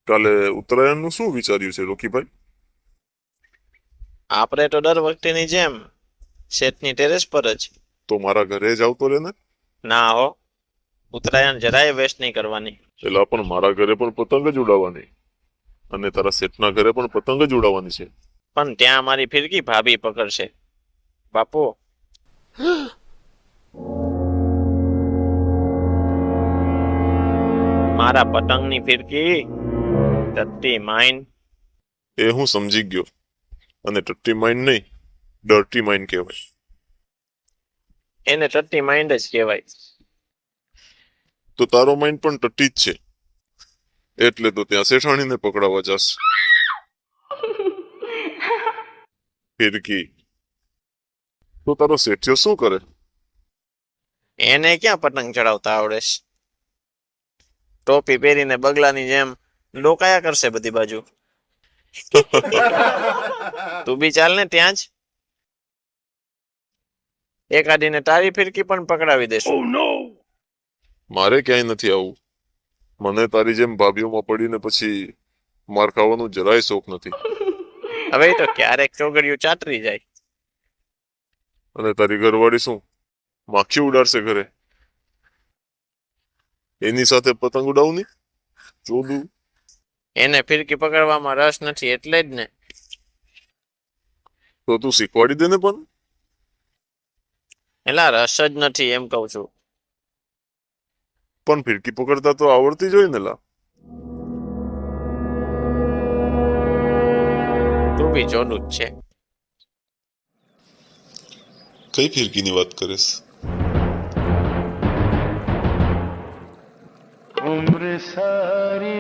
કાલે ઉત્તરાયણનું શું વિચાર્યું છે રોકીભાઈ? આપણે તો દર વખતેની જેમ શેઠની ટેરેસ પર જ. તો મારા ઘરે જ આવતો રહે ને. ના હો, ઉત્તરાયણ જરાય વેસ્ટ નહીં કરવાની. પેલા પણ મારા ઘરે પણ પતંગ જ ઉડાવવાની, અને તારા શેઠના ઘરે પણ પતંગ જ ઉડાવવાની છે. પણ ત્યાં મારી ફિરકી ભાભી પકડશે બાપુ. મારા પતંગની ફિરકી ટટ્ટી માઇન. એ હું સમજી ગયો, અને ટટ્ટી માઇન્ડ નહીં, ડર્ટી માઇન્ડ કહેવાય. એને ટટ્ટી માઇન્ડ જ કહેવાય. તો તારો માઇન્ડ પણ ટટ્ટી જ છે, એટલે તો ત્યાં શેઠાણીને પકડાવવા જાસ. ફિરકી તો તારો શેઠિયો શું કરે? એને ક્યાં પતંગ ચડાવતા આવડે છે? ટોપી પહેરીને બગલાની જેમ ડોકાયા કરશે બધી બાજુ. તું બી ચાલ ને ત્યાં જ. એકાદીને તારી ફિરકી પણ પકડાવી દેશું. મારે ક્યાંય નથી આવું. મને તારી જેમ ભાભીઓમાં પડીને પછી માર ખાવાનું જરાય શોખ નથી. હવે તો ક્યારેક ચોગડિયું ચાતરી જાય. અને તારી ઘરવાળી શું માખી ઉડાડશે ઘરે? એની સાથે પતંગ ઉડાવની ચોદું. એને ફિરકી પકડવામાં રસ નથી એટલે જ ને. તો તું શીખવાડી દે ને. પણ એલા રસ જ નથી એમ કઉ છું. પણ ફિરકી પકડતા તો આવડતી જ હોય ને લા. તું બી જોડું જ છે. કઈ ફિરકીની વાત કરીશ? उम्र सारी